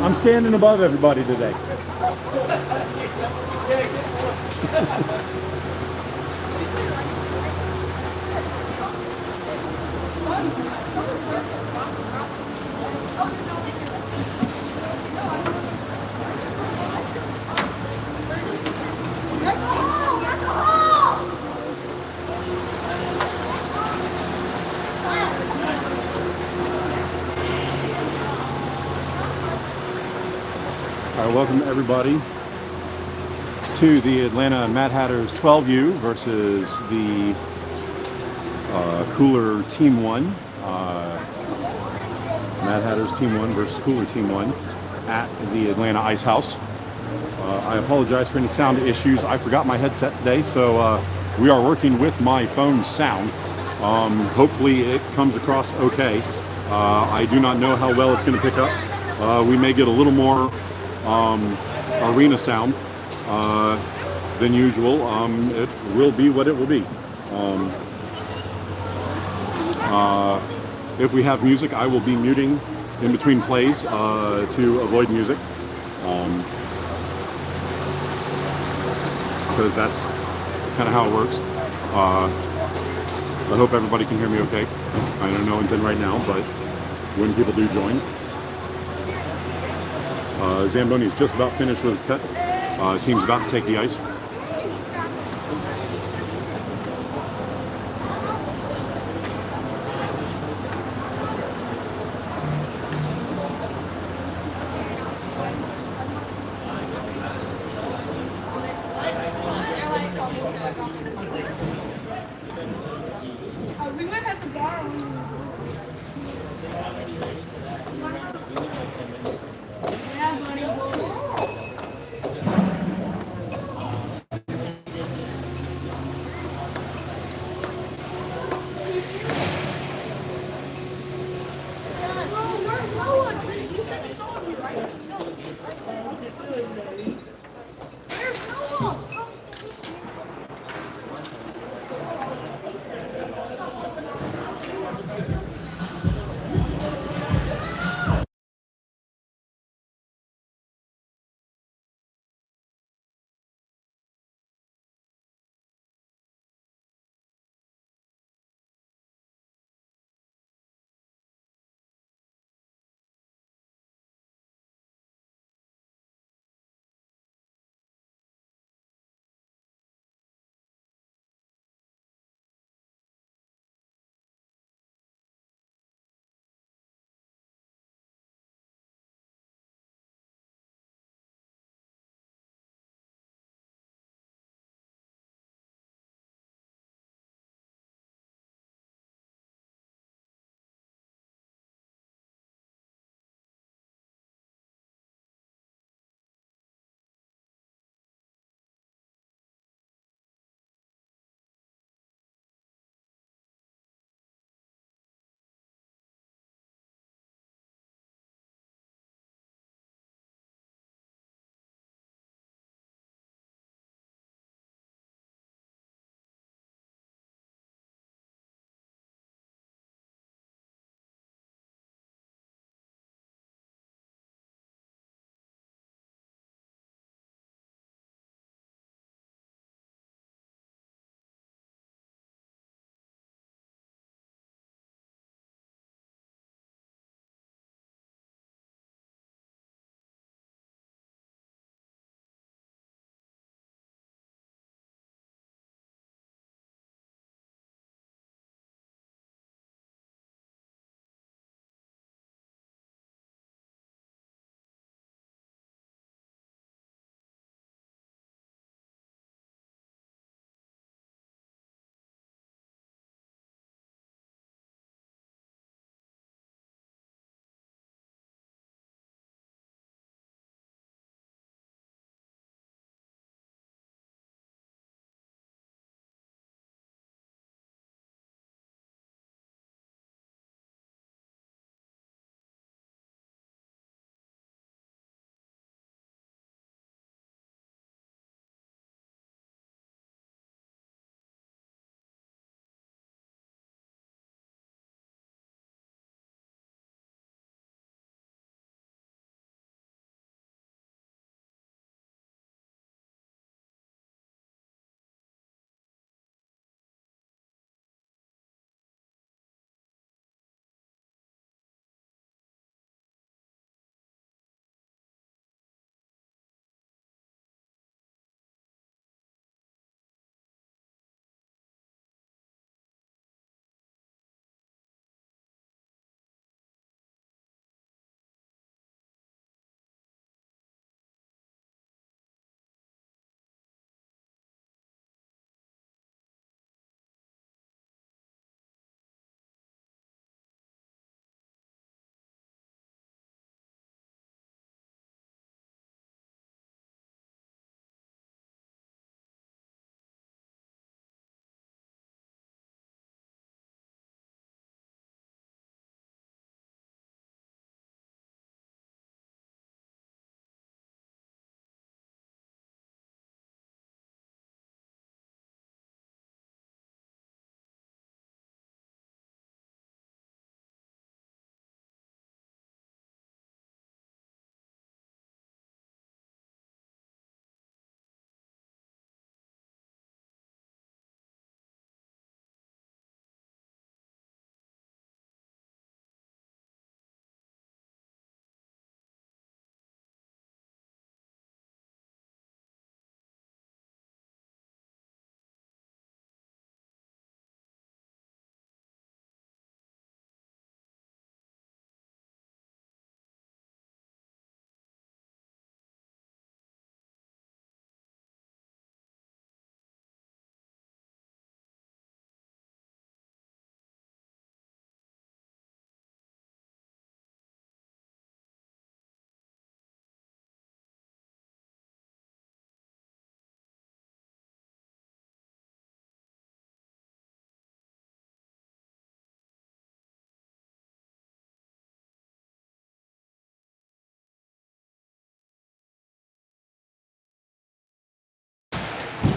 I'm standing above everybody today. All right, welcome everybody to the Atlanta Mad Hatters 12U versus the Cooler Team 1. Mad Hatters Team 1 versus Cooler Team 1 at the Atlanta Ice House. I apologize for any sound issues. I forgot my headset today, so we are working with my phone's sound. Hopefully it comes across okay. I do not know how well it's going to pick up. We may get a little more arena sound than usual. It will be what it will be. If we have music, I will be muting in between plays to avoid music, because that's kind of how it works. I hope everybody can hear me okay. I know no one's in right now, but when people do join. Zamboni is just about finished with his cut. Team's about to take the ice. We might have to borrow. Yeah, buddy.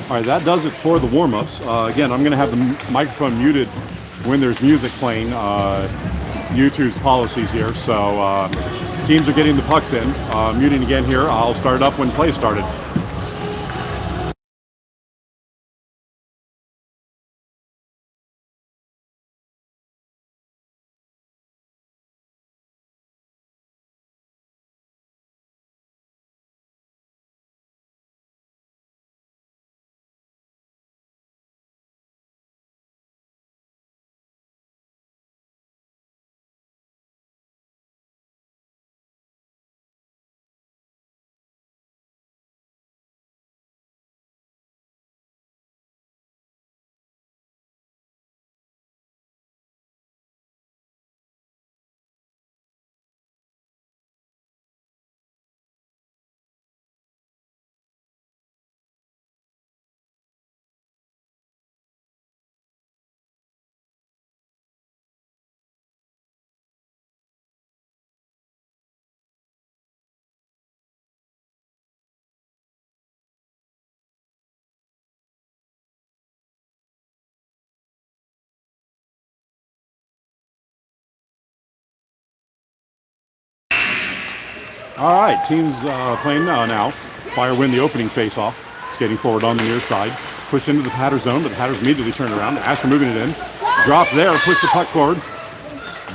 All right, that does it for the warm-ups. Again, I'm going to have the microphone muted when there's music playing. YouTube's policies here, so teams are getting the pucks in. Muting again here. I'll start it up when play started. All right, teams playing now. Fire win the opening face-off. Skating forward on the near side. Pushed into the Hatter zone, but the Hatters immediately turned around. Asher moving it in. Dropped there, pushed the puck forward.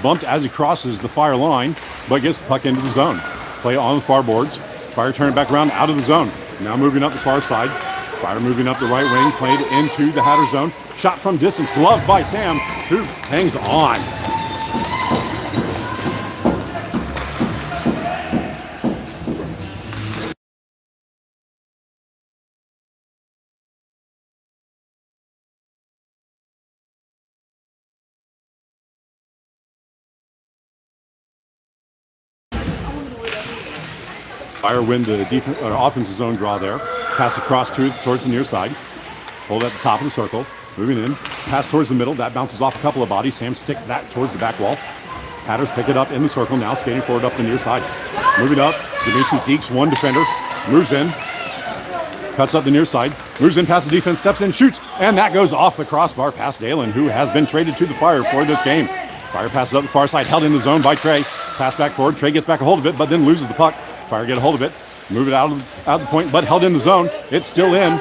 Bumped as he crosses the Fire line, but gets the puck into the zone. Play on the far boards. Fire turn back around out of the zone. Now moving up the far side. Fire moving up the right wing, played into the Hatter zone. Shot from distance, gloved by Sam, who hangs on. Fire win the offensive zone draw there. Pass across towards the near side. Hold at the top of the circle. Moving in. Pass towards the middle. That bounces off a couple of bodies. Sam sticks that towards the back wall. Hatters pick it up in the circle. Now skating forward up the near side. Moving up. Dimitri dekes one defender. Moves in. Cuts up the near side. Moves in past the defense. Steps in. Shoots. And that goes off the crossbar past Dalen, who has been traded to the Fire for this game. Fire passes up the far side. Held in the zone by Trey. Pass back forward. Trey gets back a hold of it, but then loses the puck. Fire get a hold of it, move it out of the point, but held in the zone. It's still in.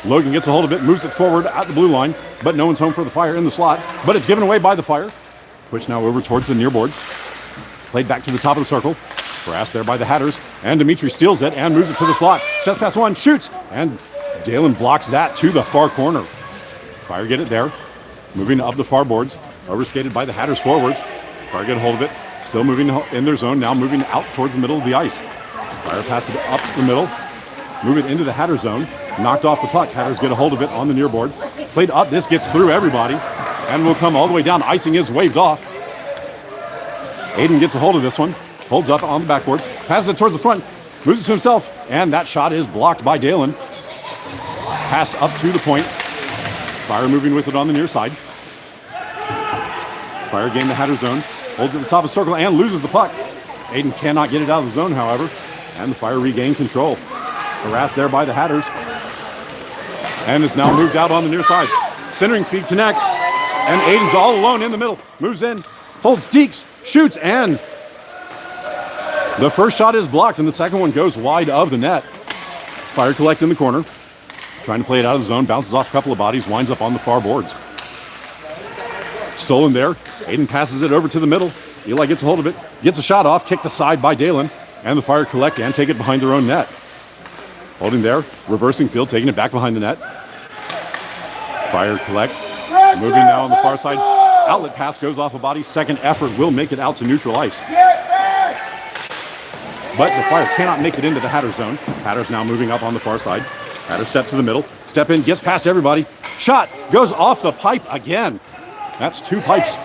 Logan gets a hold of it, moves it forward at the blue line, but no one's home for the Fire in the slot. But it's given away by the Fire. Push now over towards the near boards. Played back to the top of the circle. Harassed there by the Hatters, and Dimitri steals it and moves it to the slot. Steps past one, shoots, and Dalen blocks that to the far corner. Fire get it there. Moving up the far boards, overskated by the Hatters forwards. Fire get a hold of it. Still moving in their zone, now moving out towards the middle of the ice. Fire passes it up the middle, move it into the Hatter zone, knocked off the puck. Hatters get a hold of it on the near boards. Played up, this gets through everybody, and will come all the way down. Icing is waved off. Aiden gets a hold of this one, holds up on the backboards, passes it towards the front, moves it to himself, and that shot is blocked by Dalen. Passed up to the point. Fire moving with it on the near side. Fire gained the Hatter zone. Holds at the top of the circle and loses the puck. Aiden cannot get it out of the zone, however, and the Fire regain control. Harassed there by the Hatters. And it's now moved out on the near side. Centering feed connects, and Aiden's all alone in the middle. Moves in, holds, dekes, shoots, and the first shot is blocked, and the second one goes wide of the net. Fire collect in the corner. Trying to play it out of the zone, bounces off a couple of bodies, winds up on the far boards. Stolen there. Aiden passes it over to the middle. Eli gets a hold of it, gets a shot off, kicked aside by Dalen, and the Fire collect and take it behind their own net. Holding there, reversing field, taking it back behind the net. Fire collect, moving now on the far side. Outlet pass goes off a body. Second effort will make it out to neutral ice. But the Fire cannot make it into the Hatter zone. Hatter's now moving up on the far side. Hatter step to the middle, step in, gets past everybody. Shot goes off the pipe again. That's two pipes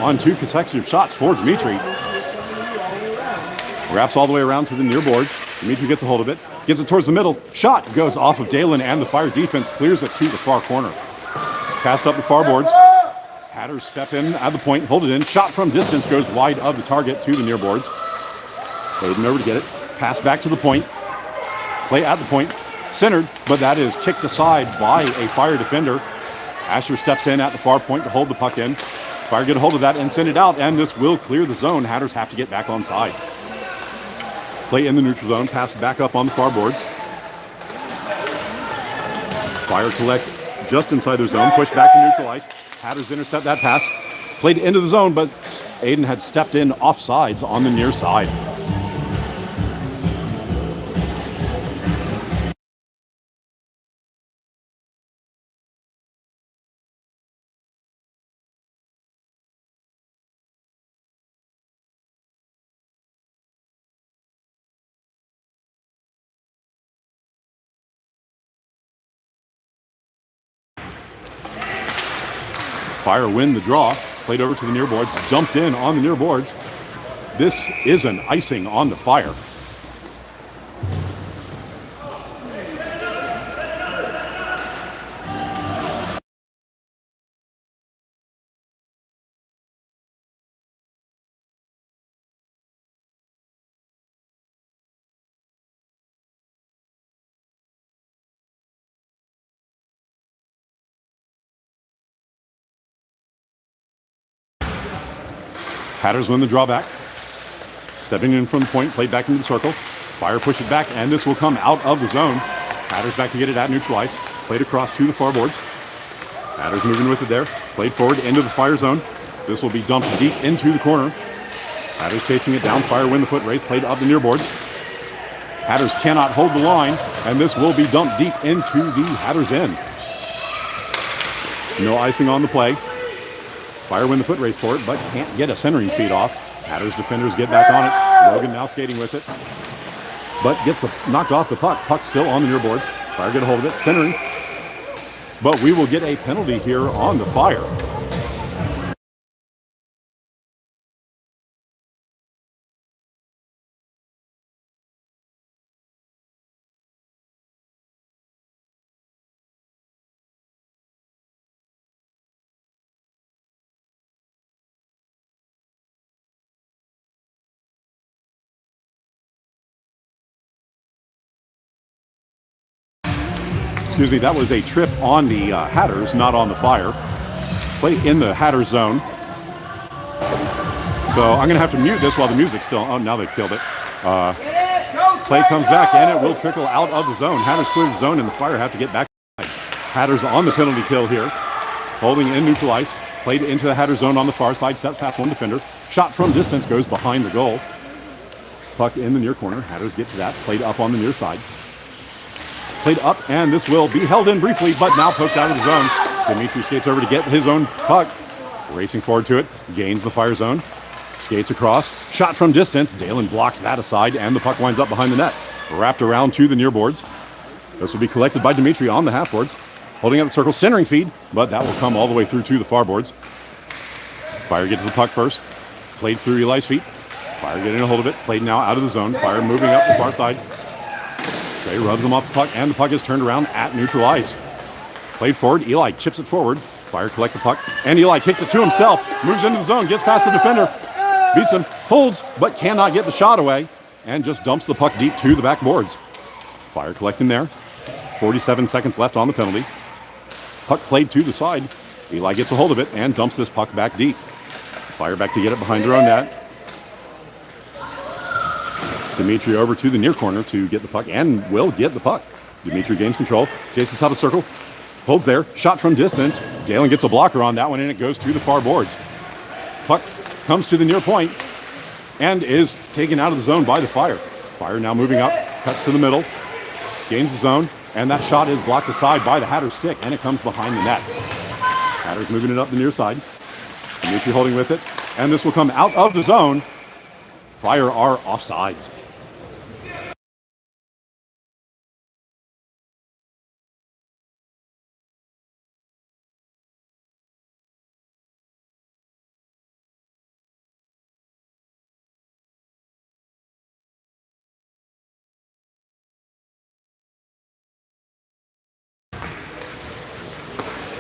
on two consecutive shots for Dimitri. Wraps all the way around to the near boards. Dimitri gets a hold of it, gets it towards the middle. Shot goes off of Dalen, and the Fire defense clears it to the far corner. Passed up the far boards. Hatters step in at the point, hold it in. Shot from distance goes wide of the target to the near boards. Aiden over to get it. Pass back to the point. Play at the point. centered, but that is kicked aside by a Fire defender. Asher steps in at the far point to hold the puck in. Fire get a hold of that and send it out, and this will clear the zone. Hatters have to get back on side. Play in the neutral zone, pass back up on the far boards. Fire collect just inside their zone, push back to neutral ice. Hatters intercept that pass. Played into the zone, but Aiden had stepped in offsides on the near side. Fire win the draw. Played over to the near boards, dumped in on the near boards. This is an icing on the Fire. Hatters win the drawback. Stepping in from the point, played back into the circle. Fire push it back, and this will come out of the zone. Hatters back to get it at neutral ice. Played across to the far boards. Hatters moving with it there. Played forward into the Fire zone. This will be dumped deep into the corner. Hatters chasing it down. Fire win the foot race. Played up the near boards. Hatters cannot hold the line, and this will be dumped deep into the Hatters end. No icing on the play. Fire win the foot race for it, but can't get a centering feed off. Hatters defenders get back on it. Logan now skating with it, but gets knocked off the puck. Puck still on the near boards. Fire get a hold of it, centering. But we will get a penalty here on the Fire. Excuse me, that was a trip on the Hatters, not on the Fire. Play in the Hatters zone. So I'm going to have to mute this while the music's still. Oh, now they've killed it. Play comes back, and it will trickle out of the zone. Hatters clear the zone, and the Fire have to get back. Hatters on the penalty kill here. Holding in neutral ice. Played into the Hatters zone on the far side. Steps past one defender. Shot from distance goes behind the goal. Puck in the near corner. Hatters get to that. Played up on the near side. Played up, and this will be held in briefly, but now poked out of the zone. Dimitri skates over to get his own puck. Racing forward to it. Gains the Fire zone. Skates across. Shot from distance. Dalen blocks that aside, and the puck winds up behind the net. Wrapped around to the near boards. This will be collected by Dimitri on the half boards. Holding out the circle, centering feed, but that will come all the way through to the far boards. Fire get to the puck first. Played through Eli's feet. Fire getting a hold of it. Played now out of the zone. Fire moving up the far side. Trey rubs him off the puck, and the puck is turned around at neutral ice. Played forward. Eli chips it forward. Fire collect the puck, and Eli kicks it to himself. Moves into the zone, gets past the defender. Beats him, holds, but cannot get the shot away, and just dumps the puck deep to the back boards. Fire collecting there. 47 seconds left on the penalty. Puck played to the side. Eli gets a hold of it and dumps this puck back deep. Fire back to get it behind their own net. Dimitri over to the near corner to get the puck, and will get the puck. Dimitri gains control, skates the top of the circle, holds there, shot from distance. Dalen gets a blocker on that one, and it goes to the far boards. Puck comes to the near point and is taken out of the zone by the Fire. Fire now moving up, cuts to the middle, gains the zone, and that shot is blocked aside by the Hatters stick, and it comes behind the net. Hatters moving it up the near side. Dimitri holding with it, and this will come out of the zone. Fire are offsides.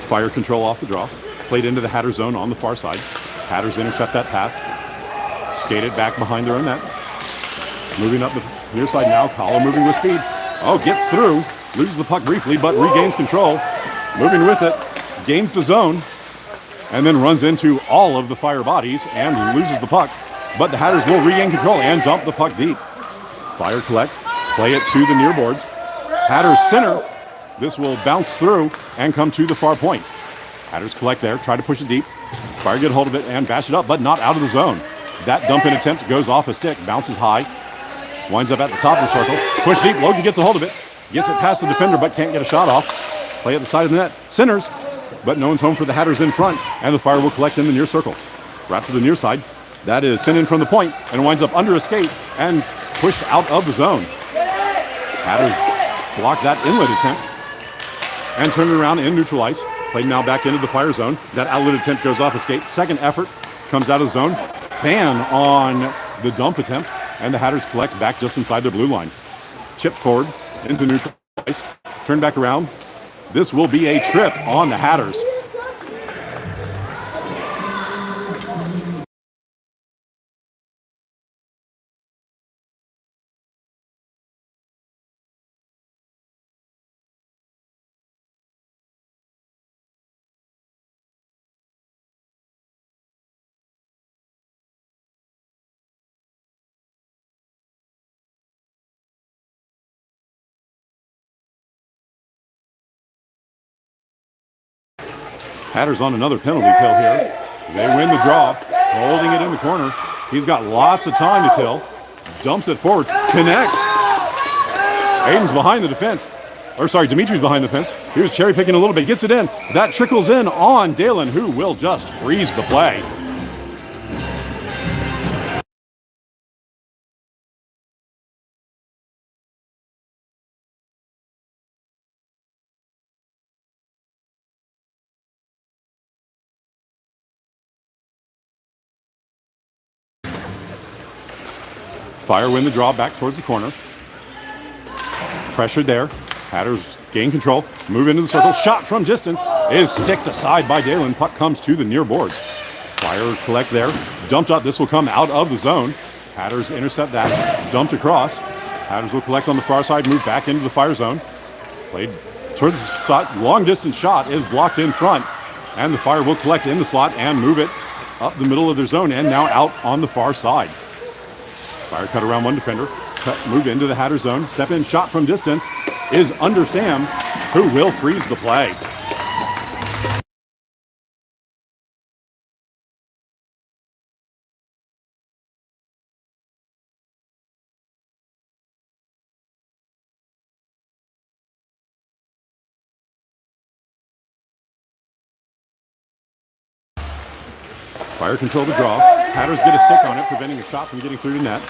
Fire control off the draw. Played into the Hatter zone on the far side. Hatters intercept that pass. Skated back behind their own net. Moving up the near side now. Collar moving with speed. Oh, gets through. loses the puck briefly, but regains control. Moving with it, gains the zone, and then runs into all of the Fire bodies and loses the puck. But the Hatters will regain control and dump the puck deep. Fire collect, play it to the near boards. Hatters center. This will bounce through and come to the far point. Hatters collect there, try to push it deep. Fire get hold of it and bash it up, but not out of the zone. That dump-in attempt goes off a stick, bounces high, winds up at the top of the circle. Push deep, Logan gets a hold of it, gets it past the defender, but can't get a shot off. Play at the side of the net, centers, but no one's home for the Hatters in front, and the Fire will collect in the near circle. Wrap to the near side. That is sent in from the point and winds up under a skate and pushed out of the zone. Hatters block that inlet attempt and turn it around in neutral ice. Played now back into the Fire zone. That outlet attempt goes off a skate. Second effort comes out of zone. Fan on the dump attempt, and the Hatters collect back just inside the blue line. Chipped forward into neutral ice. Turn back around. This will be a trip on the Hatters. Hatters on another penalty kill here. They win the draw, holding it in the corner. He's got lots of time to kill. Dumps it forward, connects. Aiden's behind the defense. Dimitri's behind the fence. He was cherry picking a little bit, gets it in. That trickles in on Dalen, who will just freeze the play. Fire win the draw back towards the corner. Pressured there. Hatters gain control. Move into the circle. Shot from distance is sticked aside by Dalen. Puck comes to the near boards. Fire collect there. Dumped up. This will come out of the zone. Hatters intercept that. Dumped across. Hatters will collect on the far side. Move back into the Fire zone. Played towards the shot. Long distance shot is blocked in front. And the Fire will collect in the slot and move it up the middle of their zone and now out on the far side. Fire cut around one defender, move into the Hatter zone, step in, shot from distance is under Sam, who will freeze the play. Fire control the draw. Hatters get a stick on it, preventing a shot from getting through the net.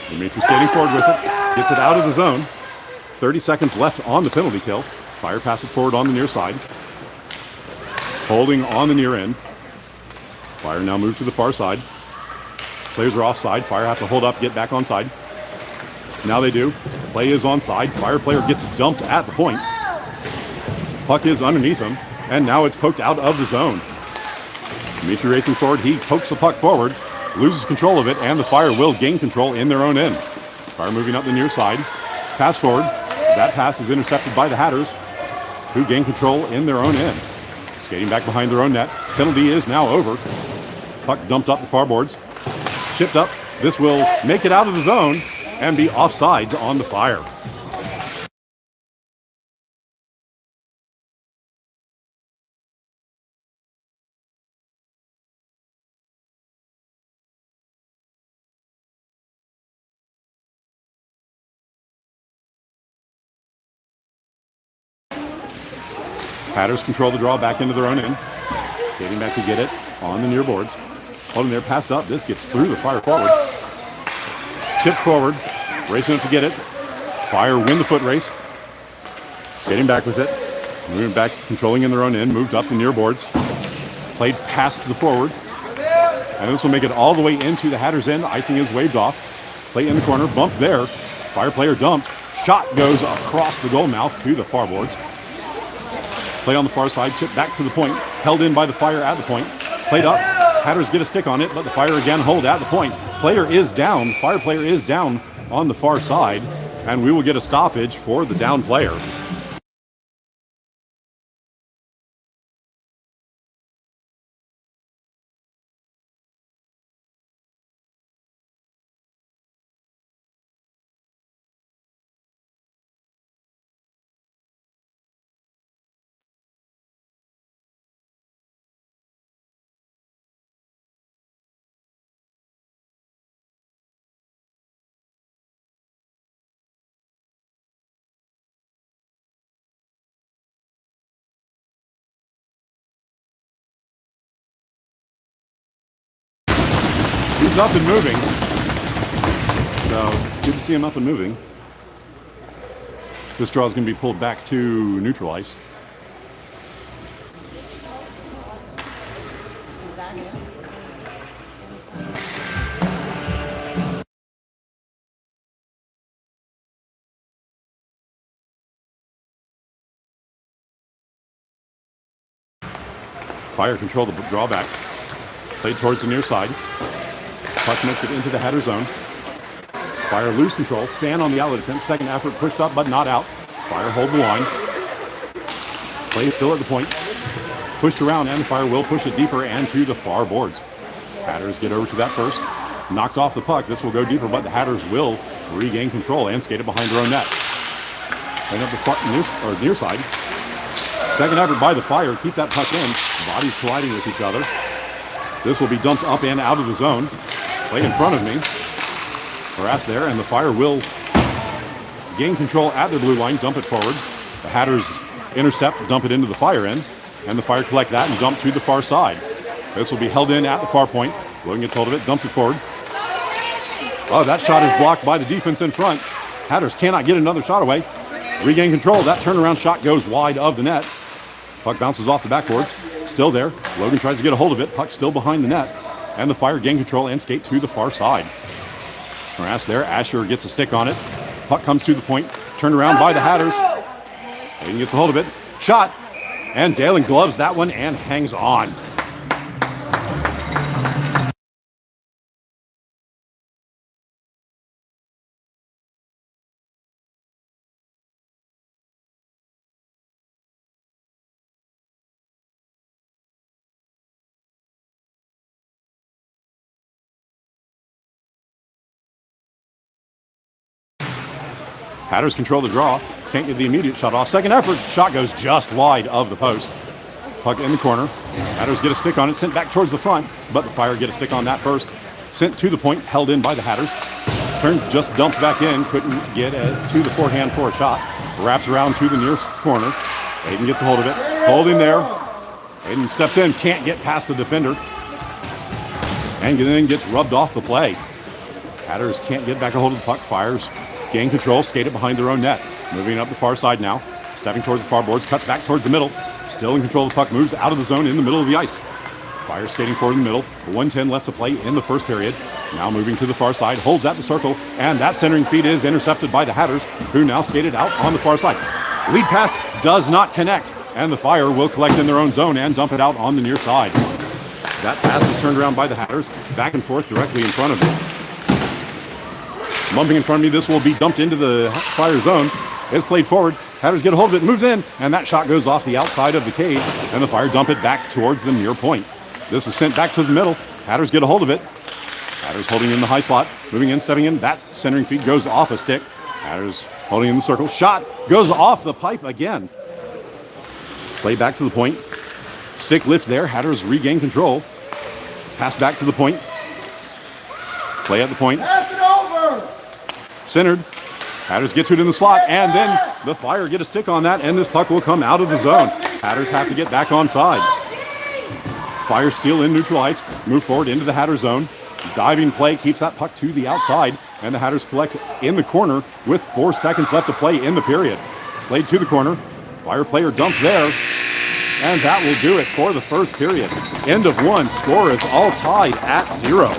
Dimitri skating forward with it. Gets it out of the zone. 30 seconds left on the penalty kill. Fire pass it forward on the near side. Holding on the near end. Fire now move to the far side. Players are offside. Fire have to hold up, get back onside. Now they do. Play is onside. Fire player gets dumped at the point. Puck is underneath him, and now it's poked out of the zone. Dimitri racing forward, he pokes the puck forward, loses control of it, and the Fire will gain control in their own end. Fire moving up the near side, pass forward. That pass is intercepted by the Hatters, who gain control in their own end. Skating back behind their own net. Penalty is now over. Puck dumped up the far boards, chipped up. This will make it out of the zone and be offsides on the Fire. Hatters control the draw back into their own end. Skating back to get it on the near boards. Holding there, passed up. This gets through the Fire forward. Chipped forward, racing up to get it. Fire win the foot race. Skating back with it. Moving back, controlling in their own end. Moved up the near boards. Played past the forward. And this will make it all the way into the Hatters' end. Icing is waved off. Play in the corner, bumped there. Fire player dumped. Shot goes across the goal mouth to the far boards. Play on the far side, chip back to the point, held in by the Fire at the point. Played up, Hatters get a stick on it, but the Fire again hold at the point. Player is down, Fire player is down on the far side, and we will get a stoppage for the down player. up and moving. So good to see him up and moving. This draw is going to be pulled back to neutral ice. Fire control the drawback. Played towards the near side. Puck makes it into the header zone. Fire lose control. Fan on the outlet attempt. Second effort pushed up but not out. Fire hold the line. Play still at the point. Pushed around and the Fire will push it deeper and to the far boards. Hatters get over to that first. Knocked off the puck. This will go deeper, but the Hatters will regain control and skate it behind their own net. Line up the far, near side. Second effort by the Fire. Keep that puck in. Bodies colliding with each other. This will be dumped up and out of the zone. Play in front of me. Harass there, and the Fire will gain control at the blue line, dump it forward. The Hatters intercept, dump it into the Fire end, and the Fire collect that and dump to the far side. This will be held in at the far point. Logan gets hold of it, dumps it forward. Oh, that shot is blocked by the defense in front. Hatters cannot get another shot away. Regain control. That turnaround shot goes wide of the net. Puck bounces off the backboards. Still there. Logan tries to get a hold of it. Puck still behind the net. And the Fire gain control and skate to the far side. Harass there. Asher gets a stick on it. Puck comes to the point. Turned around by the Hatters. Hayden gets a hold of it. Shot. And Dalen gloves that one and hangs on. Hatters control the draw. Can't get the immediate shot off. Second effort. Shot goes just wide of the post. Puck in the corner. Hatters get a stick on it. Sent back towards the front. But the Fire get a stick on that first. Sent to the point. Held in by the Hatters. Turned just dumped back in. Couldn't get to the forehand for a shot. Wraps around to the near corner. Hayden gets a hold of it. Holding there. Hayden steps in. Can't get past the defender. And then gets rubbed off the play. Hatters can't get back a hold of the puck. Fires gain control, skate it behind their own net. Moving up the far side now. Stepping towards the far boards, cuts back towards the middle. Still in control of the puck, moves out of the zone in the middle of the ice. Fire skating forward in the middle. 1:10 left to play in the first period. Now moving to the far side, holds at the circle, and that centering feed is intercepted by the Hatters, who now skated out on the far side. Lead pass does not connect, and the Fire will collect in their own zone and dump it out on the near side. That pass is turned around by the Hatters, back and forth directly in front of them. Bumping in front of me, this will be dumped into the Fire zone. It's played forward. Hatters get a hold of it, moves in, and that shot goes off the outside of the cage, and the Fire dump it back towards the near point. This is sent back to the middle. Hatters get a hold of it. Hatters holding in the high slot, moving in, stepping in. That centering feed goes off a stick. Hatters holding in the circle. Shot goes off the pipe again. Play back to the point. Stick lift there. Hatters regain control. Pass back to the point. Play at the point. Pass it over! Centered. Hatters get to it in the slot, and then the Fire get a stick on that, and this puck will come out of the zone. Hatters have to get back on side. Fire steal in neutral ice, move forward into the Hatter zone. Diving play keeps that puck to the outside, and the Hatters collect in the corner with 4 seconds left to play in the period. Played to the corner. Fire player dumped there, and that will do it for the first period. End of one. Score is all tied at 0.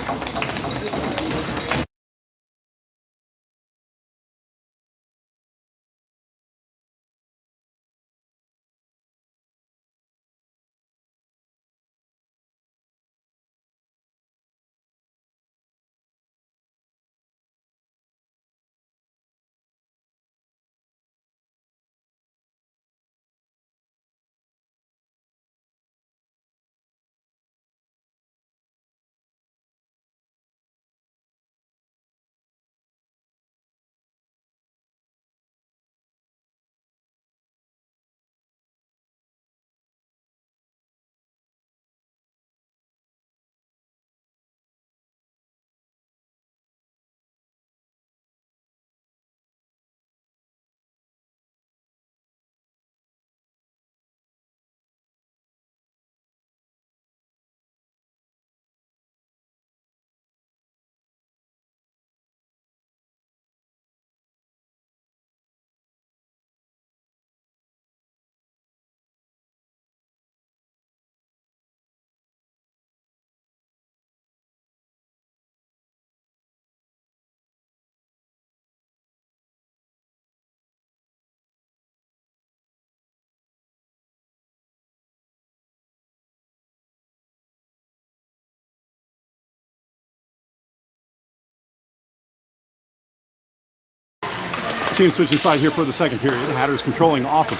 Team switch inside here for the second period. Hatters controlling off of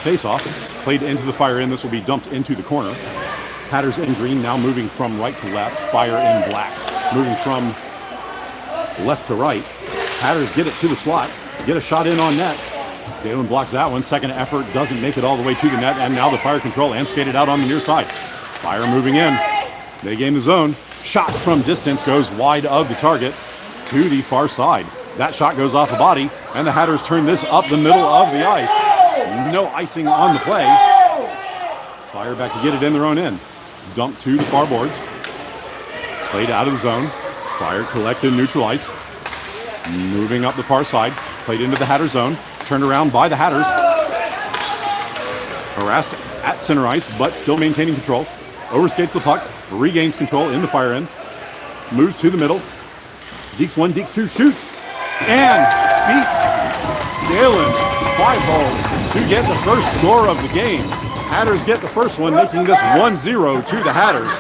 face-off. Played into the fire in. This will be dumped into the corner. Hatters in green, now moving from right to left. Fire in black. Moving from left to right. Hatters get it to the slot. Get a shot in on net. Dalen blocks that one. Second effort doesn't make it all the way to the net. And now the Fire control and skated out on the near side. Fire moving in. They gain the zone. Shot from distance goes wide of the target to the far side. That shot goes off the body, and the Hatters turn this up the middle of the ice. No icing on the play. Fire back to get it in their own end. Dump to the far boards. Played out of the zone. Fire collected neutral ice. Moving up the far side. Played into the Hatter zone. Turned around by the Hatters. Harassed at center ice, but still maintaining control. Overskates the puck. Regains control in the Fire end. Moves to the middle. Deeks 1, Deeks 2, shoots. And beats Dalen 5-hole to get the first score of the game. Hatters get the first one, making this 1-0 to the Hatters.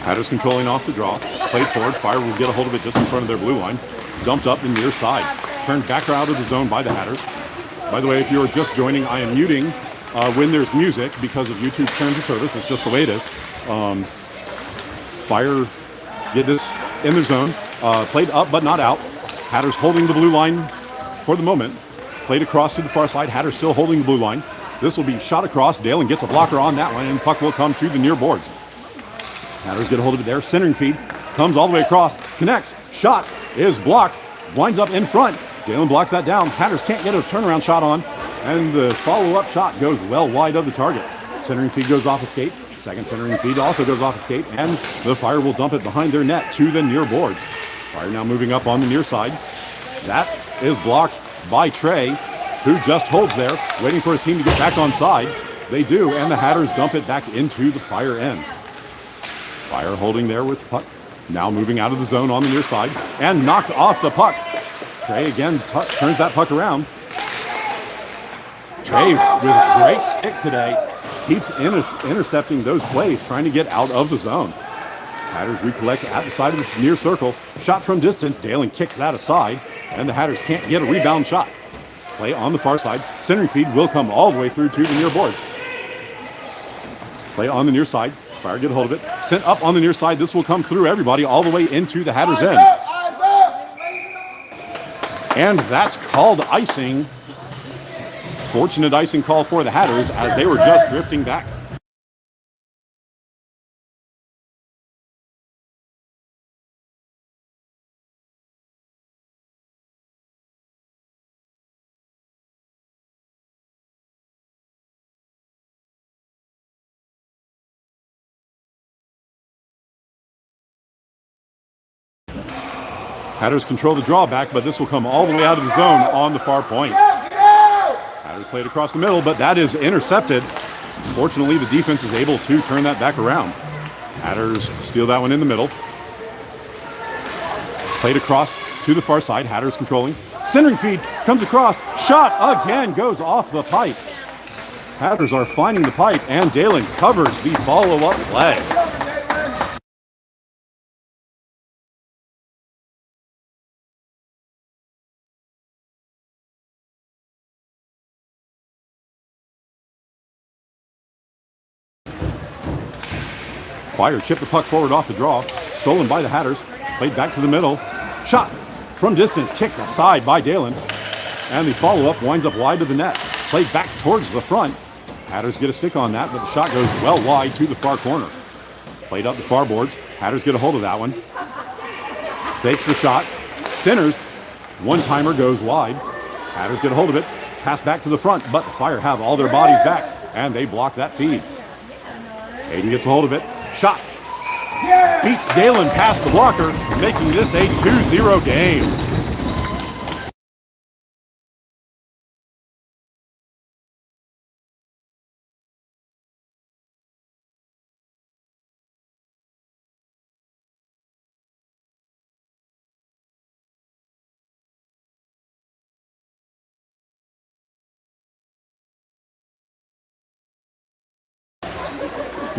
Hatters controlling off the draw. Played forward. Fire will get a hold of it just in front of their blue line. Dumped up in near side. Turned back out of the zone by the Hatters. By the way, if you're just joining, I am muting when there's music because of YouTube's terms of service. It's just the way it is. Fire get this in their zone. Played up but not out. Hatters holding the blue line for the moment. Played across to the far side. Hatters still holding the blue line. This will be shot across. Dalen gets a blocker on that one, and the puck will come to the near boards. Hatters get a hold of it there. Centering feed. Comes all the way across. Connects. Shot is blocked. Winds up in front. Dalen blocks that down. Hatters can't get a turnaround shot on. And the follow-up shot goes well wide of the target. Centering feed goes off a skate. Second centering feed also goes off a skate. And the Fire will dump it behind their net to the near boards. Fire now moving up on the near side. That is blocked by Trey, who just holds there, waiting for his team to get back on side. They do, and the Hatters dump it back into the Fire end. Fire holding there with the puck. Now moving out of the zone on the near side and knocked off the puck. Trey again turns that puck around. Trey with a great stick today. Keeps intercepting those plays, trying to get out of the zone. Hatters recollect at the side of the near circle. Shot from distance. Dalen kicks that aside, and the Hatters can't get a rebound shot. Play on the far side. Centering feed will come all the way through to the near boards. Play on the near side. Fire get a hold of it. Sent up on the near side. This will come through everybody all the way into the Hatters end. And that's called icing. Fortunate icing call for the Hatters as they were just drifting back. Hatters control the drawback, but this will come all the way out of the zone on the far point. Hatters played across the middle, but that is intercepted. Fortunately, the defense is able to turn that back around. Hatters steal that one in the middle. Played across to the far side. Hatters controlling. Centering feed comes across. Shot again goes off the pipe. Hatters are finding the pipe, and Dalen covers the follow-up play. Fire chipped the puck forward off the draw. Stolen by the Hatters. Played back to the middle. Shot from distance. Kicked aside by Dalen. And the follow-up winds up wide of the net. Played back towards the front. Hatters get a stick on that, but the shot goes well wide to the far corner. Played up the far boards. Hatters get a hold of that one. Fakes the shot. Centers. One-timer goes wide. Hatters get a hold of it. Pass back to the front, but the Fire have all their bodies back, and they block that feed. Hayden gets a hold of it. Shot. Beats Dalen past the blocker, making this a 2-0 game.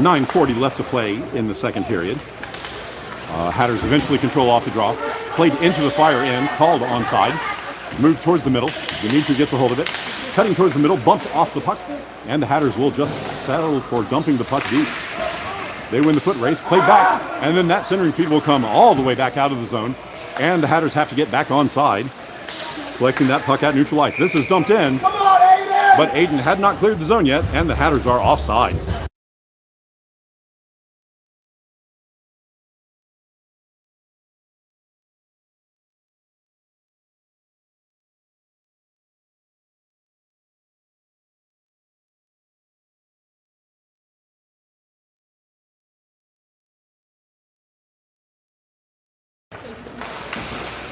9:40 left to play in the second period. Hatters eventually control off the draw. Played into the fire end, called onside. Moved towards the middle. Dimitri gets a hold of it. Cutting towards the middle, bumped off the puck. And the Hatters will just settle for dumping the puck deep. They win the foot race, played back, and then that centering feed will come all the way back out of the zone. And the Hatters have to get back onside, collecting that puck at neutral ice. This is dumped in, but Aiden had not cleared the zone yet, and the Hatters are offsides.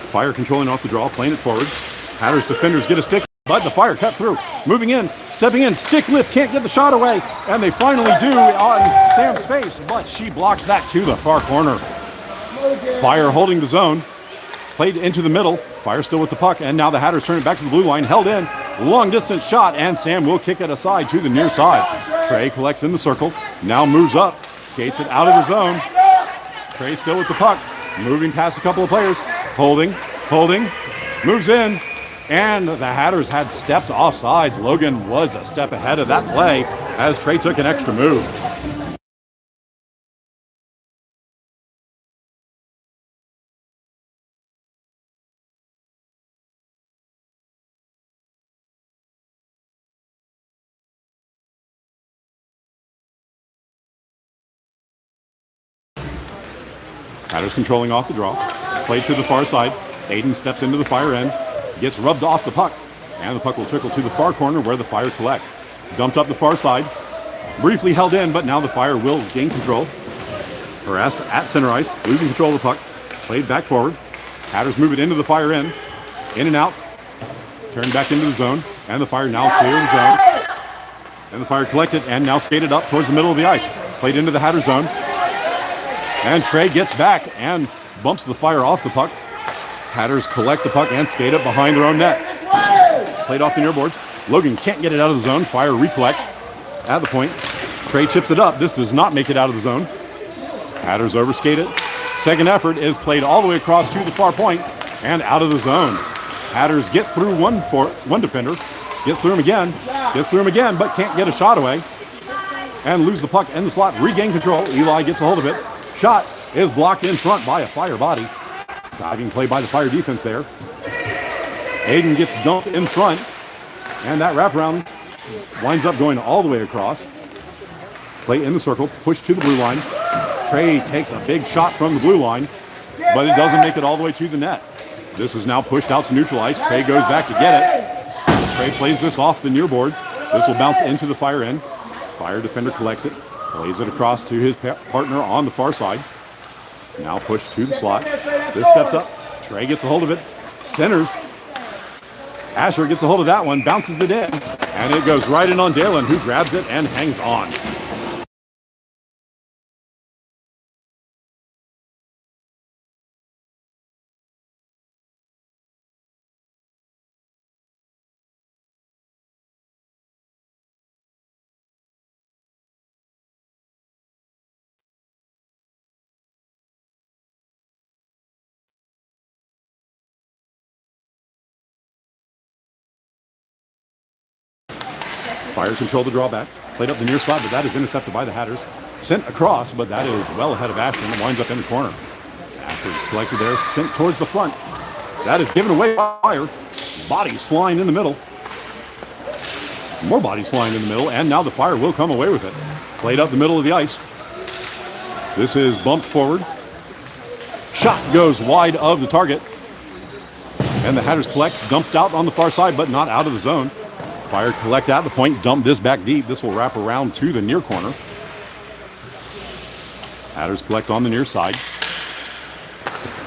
Fire controlling off the draw, playing it forward. Hatters defenders get a stick, but the Fire cut through. Moving in, stepping in, stick lift, can't get the shot away. And they finally do on Sam's face, but she blocks that to the far corner. Fire holding the zone, played into the middle. Fire still with the puck, and now the Hatters turn it back to the blue line, held in. Long distance shot, and Sam will kick it aside to the near side. Trey collects in the circle, now moves up, skates it out of the zone. Trey still with the puck, moving past a couple of players. Holding, moves in, and the Hatters had stepped off sides. Logan was a step ahead of that play as Trey took an extra move. Hatters controlling off the draw. Played to the far side. Aiden steps into the Fire end, gets rubbed off the puck, and the puck will trickle to the far corner where the Fire collect. Dumped up the far side, briefly held in, but now the Fire will gain control. Harassed at center ice, losing control of the puck. Played back forward. Hatters move it into the Fire end, in and out, turned back into the zone, and the Fire now clear the zone. And the Fire collected and now skated up towards the middle of the ice. Played into the Hatter zone. And Trey gets back and bumps the Fire off the puck. Hatters collect the puck and skate up behind their own net. Played off the near boards. Logan can't get it out of the zone. Fire recollect at the point. Trey chips it up. This does not make it out of the zone. Hatters overskate it. Second effort is played all the way across to the far point and out of the zone. Hatters get through one defender. Gets through him again, but can't get a shot away. And lose the puck in the slot. Regain control. Eli gets a hold of it. Shot is blocked in front by a Fire body. Diving play by the Fire defense there. Aiden gets dumped in front. And that wraparound winds up going all the way across. Play in the circle. Push to the blue line. Trey takes a big shot from the blue line, but it doesn't make it all the way to the net. This is now pushed out to neutral ice. Trey goes back to get it. Trey plays this off the near boards. This will bounce into the Fire end. Fire defender collects it. Plays it across to his partner on the far side. Now pushed to the slot. This steps up. Trey gets a hold of it. Centers. Asher gets a hold of that one. Bounces it in. And it goes right in on Dalen, who grabs it and hangs on. Fire control the drawback. Played up the near side, but that is intercepted by the Hatters. Sent across, but that is well ahead of Ashton. It winds up in the corner. Ashton collects it there, sent towards the front. That is given away by Fire. Bodies flying in the middle. More bodies flying in the middle, and now the Fire will come away with it. Played up the middle of the ice. This is bumped forward. Shot goes wide of the target. And the Hatters collect, dumped out on the far side, but not out of the zone. Fire collect at the point, dump this back deep. This will wrap around to the near corner. Hatters collect on the near side.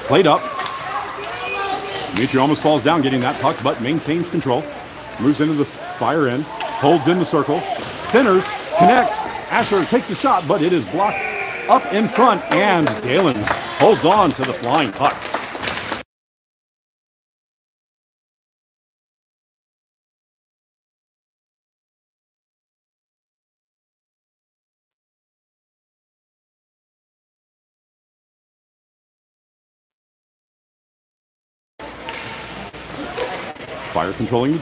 Played up. Dimitri almost falls down getting that puck, but maintains control. Moves into the Fire end, holds in the circle. Centers, connects. Asher takes a shot, but it is blocked up in front, and Dalen holds on to the flying puck. Fire controlling,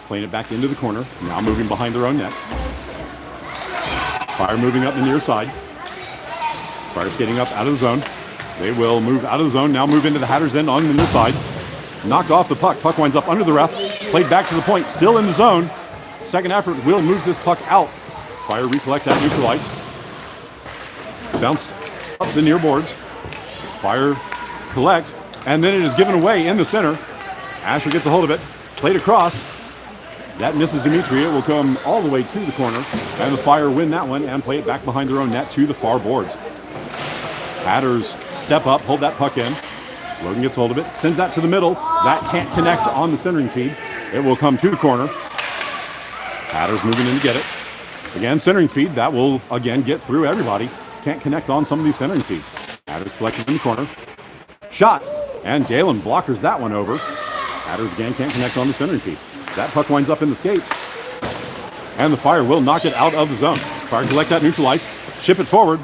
playing it back into the corner. Now moving behind their own net. Fire moving up the near side. Fire skating up out of the zone. They will move out of the zone, now move into the Hatters' end on the near side. Knocked off the puck. Puck winds up under the ref. Played back to the point, still in the zone. Second effort will move this puck out. Fire recollect that neutral ice. Bounced up the near boards. Fire collect, and then it is given away in the center. Asher gets a hold of it. Played across. That misses Dimitri. It will come all the way to the corner, and the Fire win that one and play it back behind their own net to the far boards. Hatters step up, hold that puck in. Logan gets hold of it, sends that to the middle. That can't connect on the centering feed. It will come to the corner. Hatters moving in to get it. Again, centering feed. That will, again, get through everybody. Can't connect on some of these centering feeds. Hatters collected in the corner. Shot. And Dalen blockers that one over. Hatters again can't connect on the centering feed. That puck winds up in the skates. And the Fire will knock it out of the zone. Fire collect that neutral ice. Ship it forward.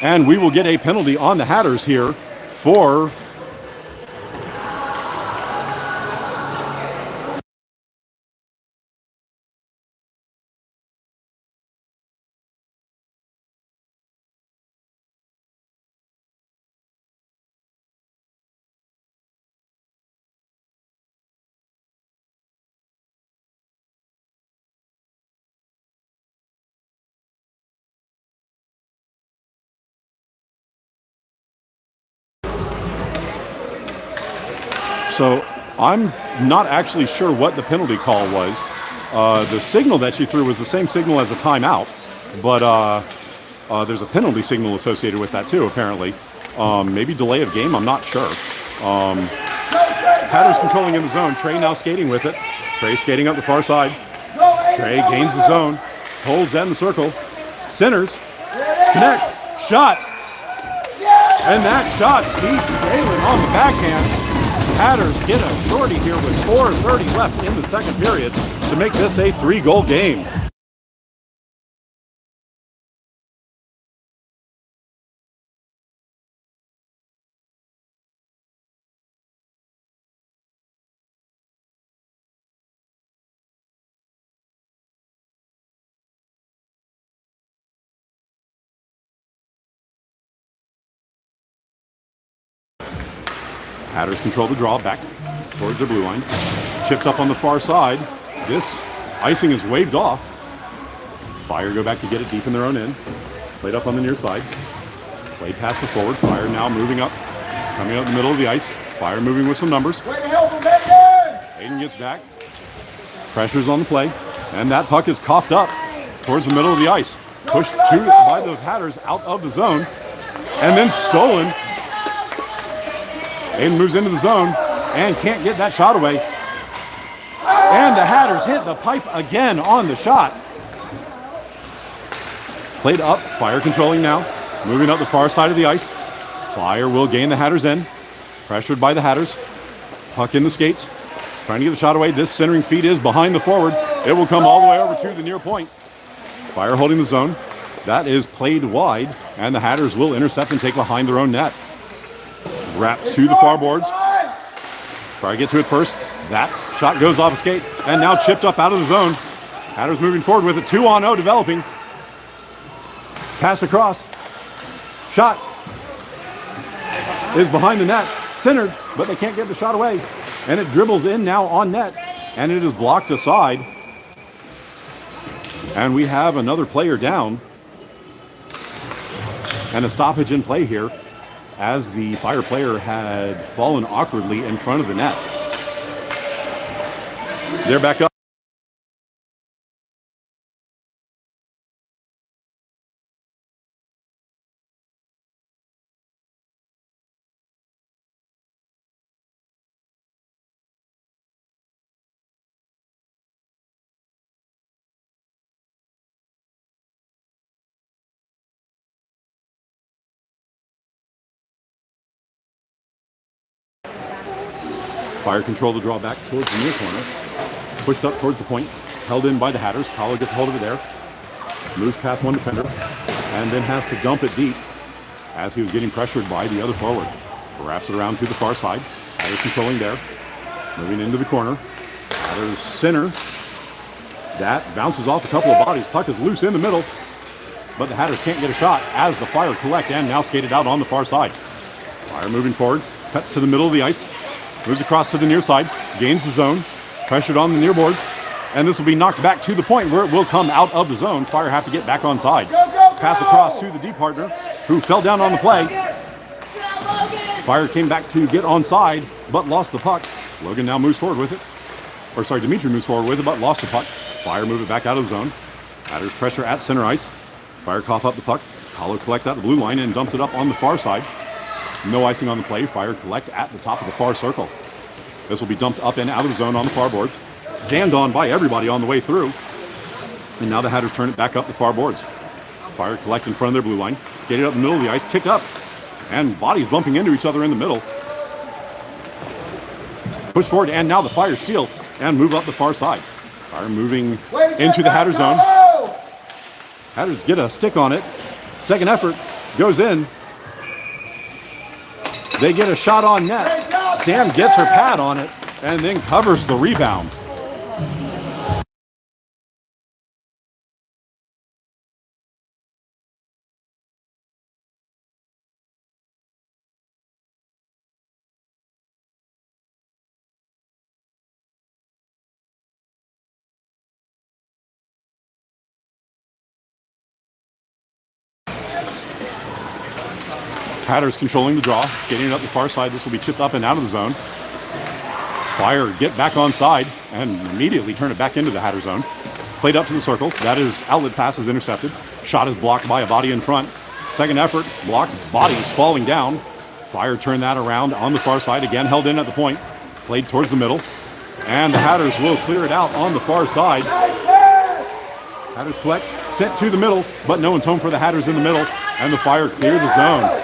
And we will get a penalty on the Hatters here for So I'm not actually sure what the penalty call was. The signal that she threw was the same signal as a timeout, but there's a penalty signal associated with that too, apparently. Maybe delay of game, I'm not sure. Hatters controlling in the zone. Trey now skating with it. Trey skating up the far side. Trey gains the zone, holds that in the circle. Centers, connects, shot. And that shot beats Galen on the backhand. Hatters get a shorty here with 4:30 left in the second period to make this a 3-goal game. Hatters control the draw back towards the blue line. Chipped up on the far side. This icing is waved off. Fire go back to get it deep in their own end. Played up on the near side. Played past the forward. Fire now moving up. Coming up the middle of the ice. Fire moving with some numbers. Hayden gets back. Pressure's on the play. And that puck is coughed up towards the middle of the ice. Pushed by the Hatters out of the zone. And then stolen. Hayden moves into the zone and can't get that shot away. And the Hatters hit the pipe again on the shot. Played up, Fire controlling now. Moving up the far side of the ice. Fire will gain the Hatters in. Pressured by the Hatters. Puck in the skates. Trying to get the shot away. This centering feed is behind the forward. It will come all the way over to the near point. Fire holding the zone. That is played wide, and the Hatters will intercept and take behind their own net. Wraps to the far boards. Fire get to it first. That shot goes off a skate and now chipped up out of the zone. Hatters moving forward with it. 2-on-0 developing. Pass across. Shot is behind the net. Centered, but they can't get the shot away. And it dribbles in now on net. And it is blocked aside. And we have another player down. And a stoppage in play here, as the Fire player had fallen awkwardly in front of the net. They're back up. Fire control the draw back towards the near corner. Pushed up towards the point. Held in by the Hatters. Collar gets a hold of it there. Moves past one defender. And then has to dump it deep as he was getting pressured by the other forward. Wraps it around to the far side. Hatters controlling there. Moving into the corner. Hatters center. That bounces off a couple of bodies. Puck is loose in the middle, but the Hatters can't get a shot as the Fire collect and now skated out on the far side. Fire moving forward, cuts to the middle of the ice, moves across to the near side, gains the zone, pressured on the near boards, and this will be knocked back to the point where it will come out of the zone. Fire have to get back on side. Pass across to the D partner, who fell down on the play. Fire came back to get on side, but lost the puck. Logan now moves forward with it. Dimitri moves forward with it, but lost the puck. Fire move it back out of the zone. Hatters pressure at center ice. Fire cough up the puck. Kahlo collects at the blue line and dumps it up on the far side. No icing on the play. Fire collect at the top of the far circle. This will be dumped up and out of the zone on the far boards. Jammed on by everybody on the way through. And now the Hatters turn it back up the far boards. Fire collect in front of their blue line. Skated up the middle of the ice. Kick up. And bodies bumping into each other in the middle. Push forward, and now the Fire steal and move up the far side. Fire moving into the Hatter zone. Hatters get a stick on it. Second effort goes in. They get a shot on net. Sam gets her pad on it and then covers the rebound. Hatters controlling the draw, skating up the far side. This will be chipped up and out of the zone. Fire get back on side and immediately turn it back into the Hatter zone. Played up to the circle. That is outlet pass is intercepted. Shot is blocked by a body in front. Second effort, blocked. Bodies falling down. Fire turn that around on the far side. Again held in at the point. Played towards the middle. And the Hatters will clear it out on the far side. Hatters collect, sent to the middle, but no one's home for the Hatters in the middle. And the Fire clear the zone.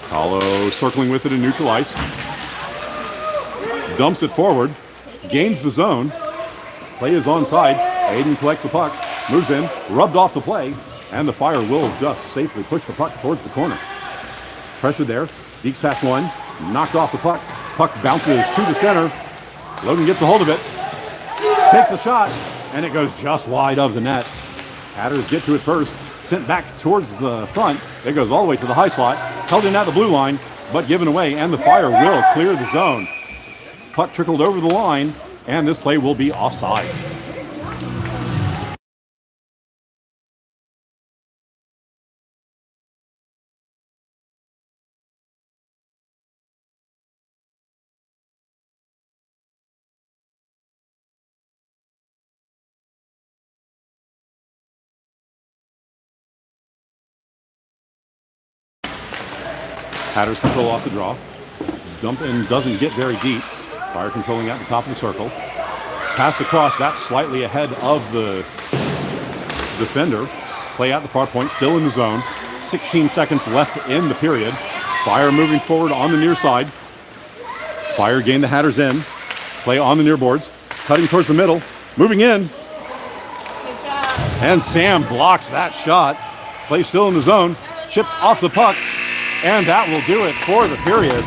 Kahlo circling with it in neutral ice. Dumps it forward. Gains the zone. Play is onside. Aiden collects the puck. Moves in. Rubbed off the play. And the Fire will just safely push the puck towards the corner. Pressure there. Deeks past one. Knocked off the puck. Puck bounces to the center. Logan gets a hold of it. Takes a shot. And it goes just wide of the net. Hatters get to it first. Sent back towards the front. It goes all the way to the high slot. Held in at the blue line, but given away, and the Fire will clear the zone. Puck trickled over the line, and this play will be offsides. Hatters control off the draw. Dump in doesn't get very deep. Fire controlling at the top of the circle. Pass across, that's slightly ahead of the defender. Play at the far point, still in the zone. 16 seconds left in the period. Fire moving forward on the near side. Fire gain the Hatters in. Play on the near boards. Cutting towards the middle. Moving in. And Sam blocks that shot. Play still in the zone. Chipped off the puck. And that will do it for the period.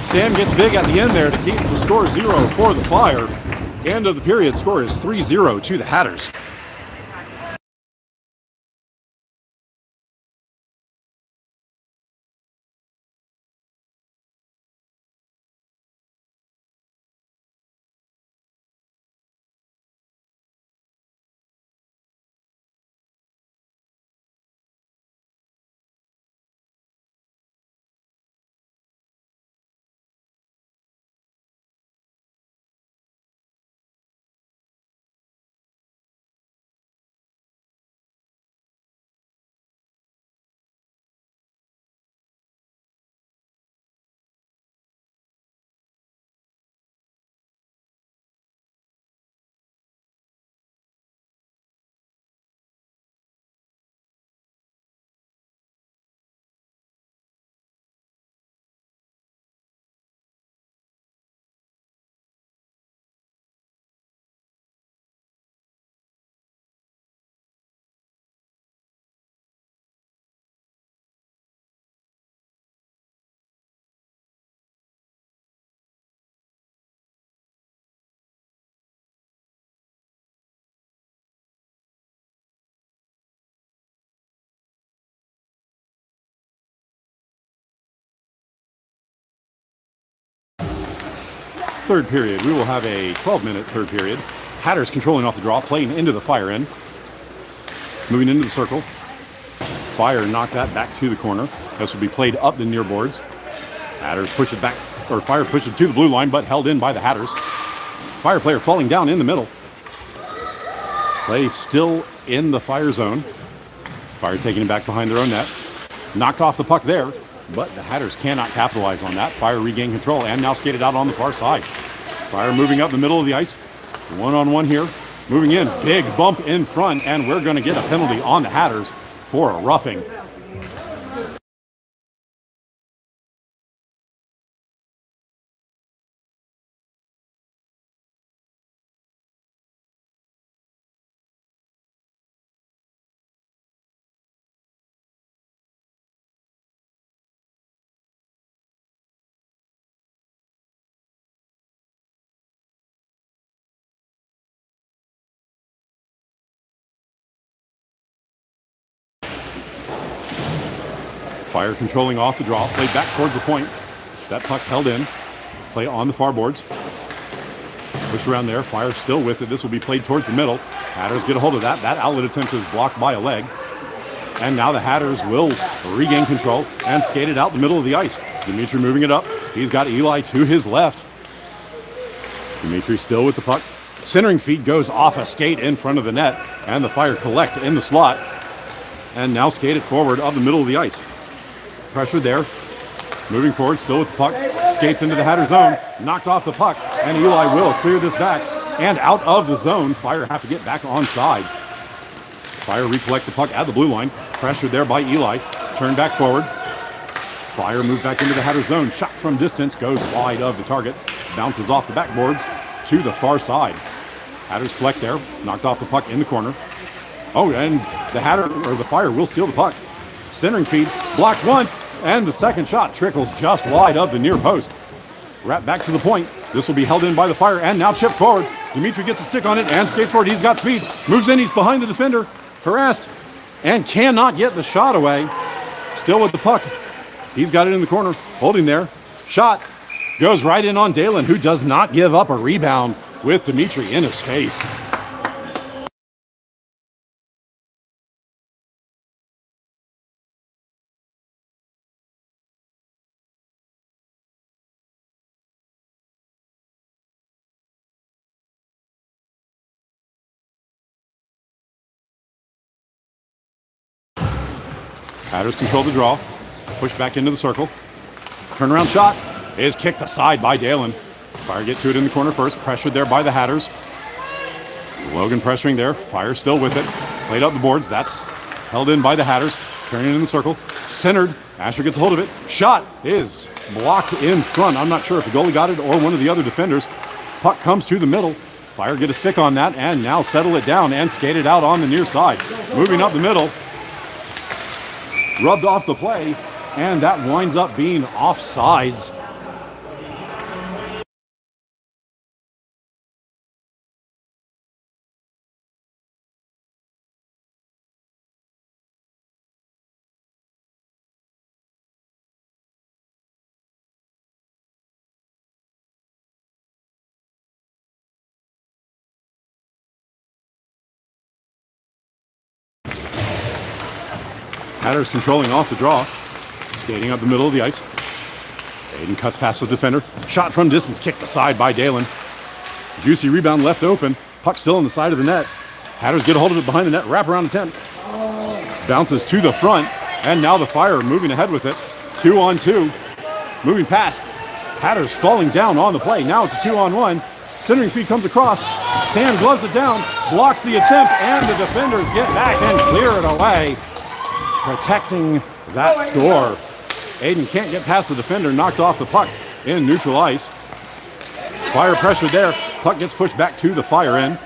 Sam gets big at the end there to keep the score 0 for the Fire. End of the period, score is 3-0 to the Hatters. third period. We will have a 12-minute third period. Hatters controlling off the draw, playing into the Fire end. Moving into the circle. Fire knock that back to the corner. This will be played up the near boards. Hatters push it back, or Fire push it to the blue line, but held in by the Hatters. Fire player falling down in the middle. Play still in the Fire zone. Fire taking it back behind their own net. Knocked off the puck there, but the Hatters cannot capitalize on that. Fire regain control and now skated out on the far side. Fire moving up the middle of the ice. One-on-one here. Moving in. Big bump in front, and we're going to get a penalty on the Hatters for a roughing. Fire controlling off the draw. Played back towards the point. That puck held in. Play on the far boards. Push around there. Fire still with it. This will be played towards the middle. Hatters get a hold of that. That outlet attempt is blocked by a leg. And now the Hatters will regain control and skate it out the middle of the ice. Dimitri moving it up. He's got Eli to his left. Dimitri still with the puck. Centering feed goes off a skate in front of the net. And the Fire collect in the slot. And now skate it forward up the middle of the ice. Pressure there. Moving forward, still with the puck. Skates into the Hatter zone. Knocked off the puck. And Eli will clear this back. And out of the zone, Fire have to get back onside. Fire recollect the puck at the blue line. Pressured there by Eli. Turn back forward. Fire move back into the Hatter zone. Shot from distance. Goes wide of the target. Bounces off the backboards to the far side. Hatters collect there. Knocked off the puck in the corner. Oh, and the Fire will steal the puck. Centering feed, blocked once, and the second shot trickles just wide of the near post. Wrapped back to the point. This will be held in by the Fire, and now chipped forward. Dimitri gets a stick on it and skates forward. He's got speed. Moves in, he's behind the defender. Harassed, and cannot get the shot away. Still with the puck. He's got it in the corner, holding there. Shot goes right in on Dalen, who does not give up a rebound with Dimitri in his face. Hatters control the draw. Push back into the circle. Turnaround shot is kicked aside by Dalen. Fire get to it in the corner first. Pressured there by the Hatters. Logan pressuring there. Fire still with it. Played up the boards. That's held in by the Hatters. Turning in the circle. Centered. Asher gets a hold of it. Shot is blocked in front. I'm not sure if the goalie got it or one of the other defenders. Puck comes to the middle. Fire get a stick on that and now settle it down and skate it out on the near side. Moving up the middle. Rubbed off the play, and that winds up being offsides. Hatters controlling off the draw. Skating up the middle of the ice. Aiden cuts past the defender. Shot from distance, kicked aside by Dalen. Juicy rebound left open. Puck still on the side of the net. Hatters get a hold of it behind the net. Wrap around attempt. Bounces to the front. And now the Fire moving ahead with it. 2-on-2. Moving past. Hatters falling down on the play. Now it's a 2-on-1. Centering feed comes across. Sam gloves it down. Blocks the attempt. And the defenders get back and clear it away. Protecting that score. Aiden can't get past the defender, knocked off the puck in neutral ice. Fire pressure there. Puck gets pushed back to the Fire end.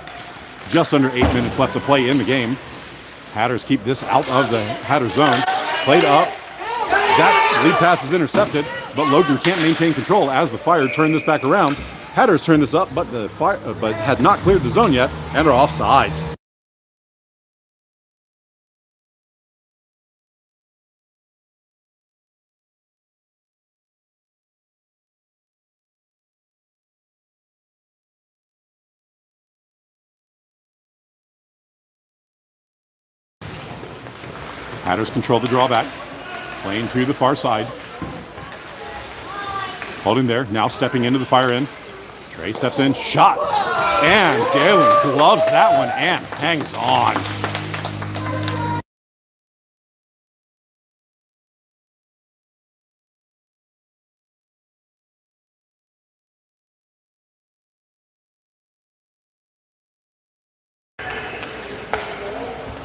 Just under 8 minutes left to play in the game. Hatters keep this out of the Hatter zone. Played up. That lead pass is intercepted, but Logan can't maintain control as the Fire turn this back around. Hatters turn this up, but the Fire had not cleared the zone yet and are offsides. Hatters control the drawback. Playing to the far side. Holding there. Now stepping into the fire end. Trey steps in. Shot. And Dalen gloves that one and hangs on.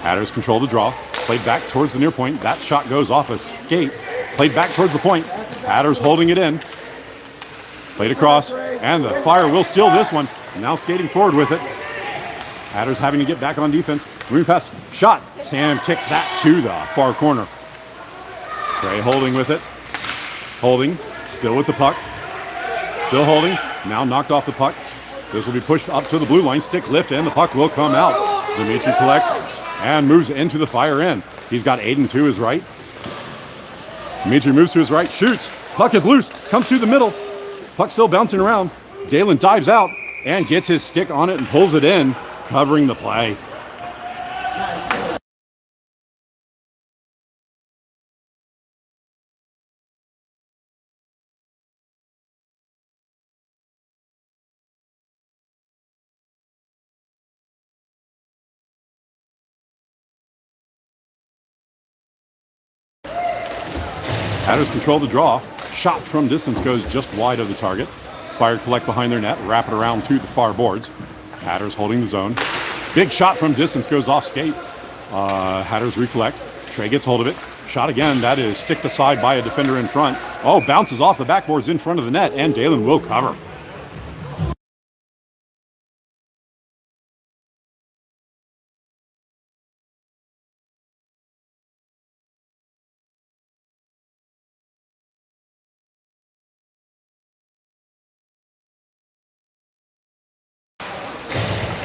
Hatters control the draw. Played back towards the near point. That shot goes off a skate. Played back towards the point. Hatters holding it in. Played across. And the Fire will steal this one. Now skating forward with it. Hatters having to get back on defense. Moving past. Shot. Sam kicks that to the far corner. Trey holding with it. Holding. Still with the puck. Still holding. Now knocked off the puck. This will be pushed up to the blue line. Stick lift and the puck will come out. Dimitri collects and moves into the Fire end. He's got Aiden to his right. Dimitri moves to his right, shoots. Puck is loose, comes through the middle. Puck still bouncing around. Dalen dives out and gets his stick on it and pulls it in, covering the play. Hatters control the draw. Shot from distance goes just wide of the target. Fire collect behind their net, wrap it around to the far boards. Hatters holding the zone. Big shot from distance goes off skate. Hatters recollect. Trey gets hold of it. Shot again. That is sticked aside by a defender in front. Oh, bounces off the backboards in front of the net, and Dalen will cover.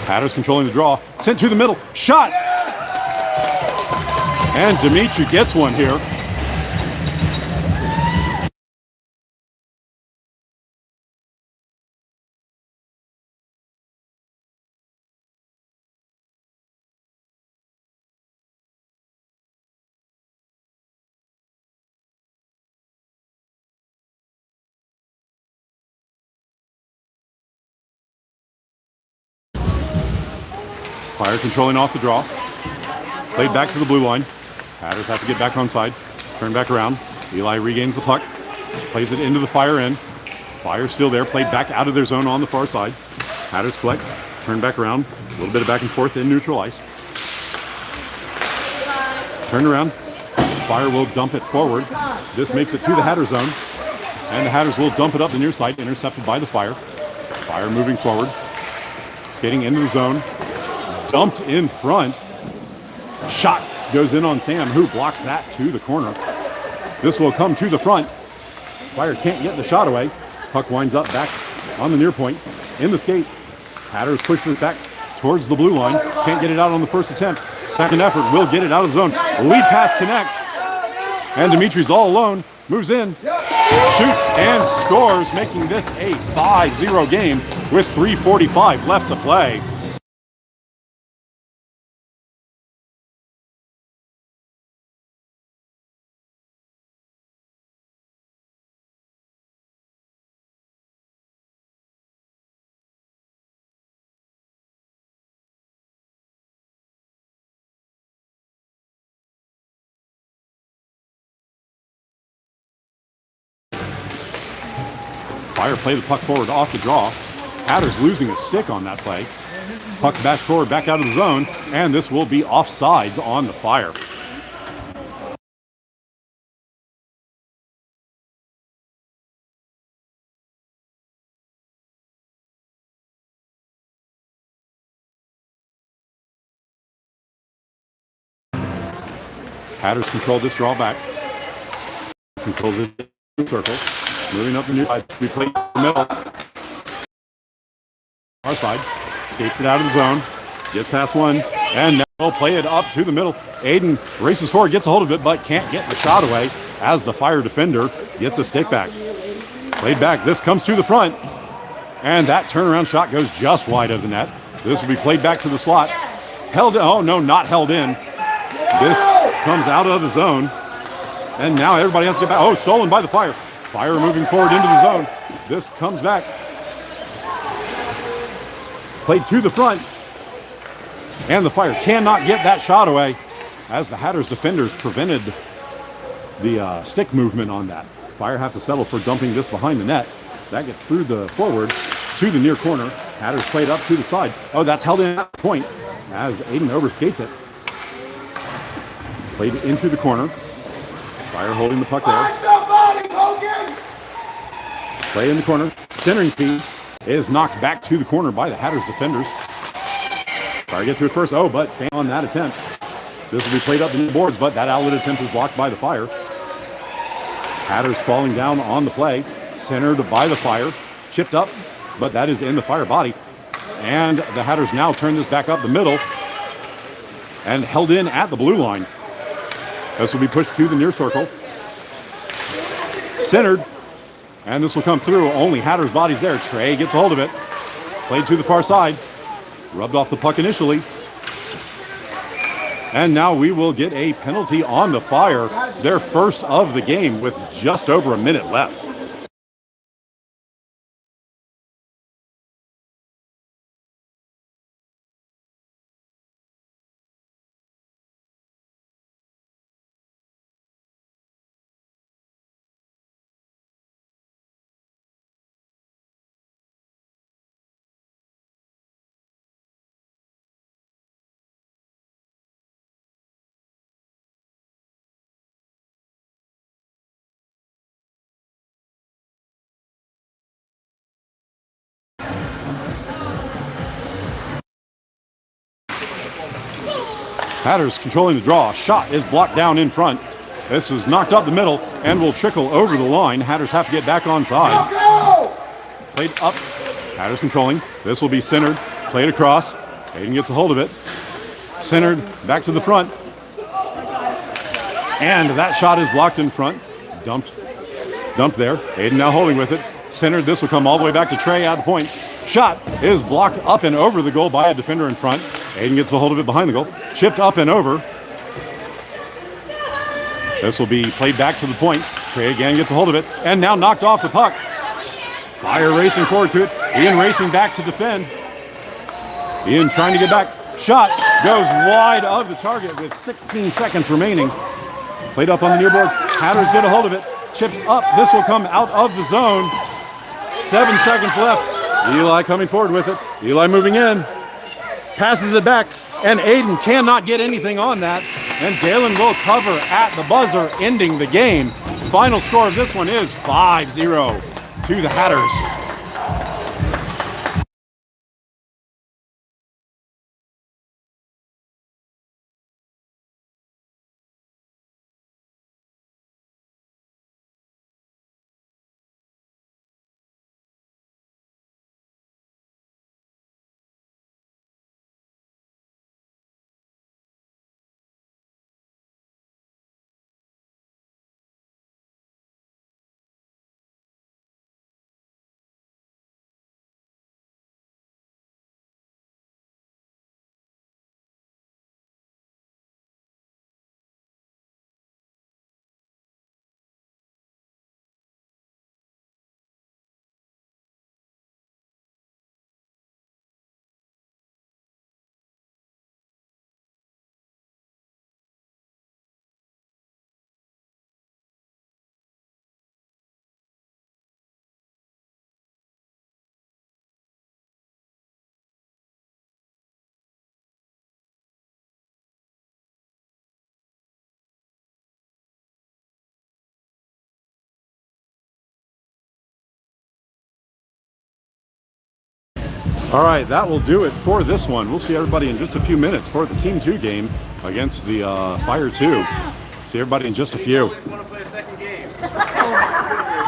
Hatters controlling the draw. Sent to the middle. Shot! And Dimitri gets one here. Fire controlling off the draw. Played back to the blue line. Hatters have to get back on side. Turn back around. Eli regains the puck. Plays it into the Fire end. Fire still there. Played back out of their zone on the far side. Hatters collect. Turn back around. A little bit of back and forth in neutral ice. Turn around. Fire will dump it forward. This makes it to the Hatter zone. And the Hatters will dump it up the near side. Intercepted by the Fire. Fire moving forward. Skating into the zone. Dumped in front. Shot goes in on Sam, who blocks that to the corner. This will come to the front. Fire can't get the shot away. Puck winds up back on the near point. In the skates. Hatters push it back towards the blue line. Can't get it out on the first attempt. Second effort will get it out of the zone. Lead pass connects. And Dimitri's all alone. Moves in. Shoots and scores, making this a 5-0 game with 3:45 left to play. Fire play the puck forward off the draw. Hatters losing a stick on that play. Puck bashed forward back out of the zone, and this will be offsides on the Fire. Hatters control this draw back. Controls it in the circle. Moving up the near side. We play in the middle. Our side. Skates it out of the zone. Gets past one. And now we'll play it up to the middle. Aiden races forward, gets a hold of it, but can't get the shot away as the Fire defender gets a stick back. Played back. This comes to the front. And that turnaround shot goes just wide of the net. This will be played back to the slot. Held in. Oh, no, not held in. This comes out of the zone. And now everybody has to get back. Oh, stolen by the Fire. Fire moving forward into the zone. This comes back. Played to the front. And the Fire cannot get that shot away as the Hatters defenders prevented the stick movement on that. Fire have to settle for dumping this behind the net. That gets through the forward to the near corner. Hatters played up to the side. Oh, that's held in at the point as Aiden overskates it. Played into the corner. Fire holding the puck there. Play in the corner. Centering feed is knocked back to the corner by the Hatters defenders. Fire get to it first. Oh, but fail on that attempt. This will be played up in the boards, but that outlet attempt is blocked by the Fire. Hatters falling down on the play. Centered by the Fire. Chipped up, but that is in the Fire body. And the Hatters now turn this back up the middle and held in at the blue line. This will be pushed to the near circle. Centered, and this will come through. Only Hatters bodies there. Trey gets a hold of it. Played to the far side. Rubbed off the puck initially. And now we will get a penalty on the Fire. Their first of the game with just over a minute left. Hatters controlling the draw. Shot is blocked down in front. This is knocked up the middle and will trickle over the line. Hatters have to get back on side. Played up. Hatters controlling. This will be centered. Played across. Aiden gets a hold of it. Centered. Back to the front. And that shot is blocked in front. Dumped there. Aiden now holding with it. Centered. This will come all the way back to Trey at the point. Shot is blocked up and over the goal by a defender in front. Aiden gets a hold of it behind the goal. Chipped up and over. This will be played back to the point. Trey again gets a hold of it. And now knocked off the puck. Fire racing forward to it. Ian racing back to defend. Ian trying to get back. Shot goes wide of the target with 16 seconds remaining. Played up on the near boards. Hatters get a hold of it. Chipped up. This will come out of the zone. 7 seconds left. Eli coming forward with it. Eli moving in. Passes it back. And Aiden cannot get anything on that. And Dalen will cover at the buzzer, ending the game. Final score of this one is 5-0 to the Hatters. All right, that will do it for this one. We'll see everybody in just a few minutes for the Team 2 game against the Fire 2. See everybody in just a few. Want to play a second game?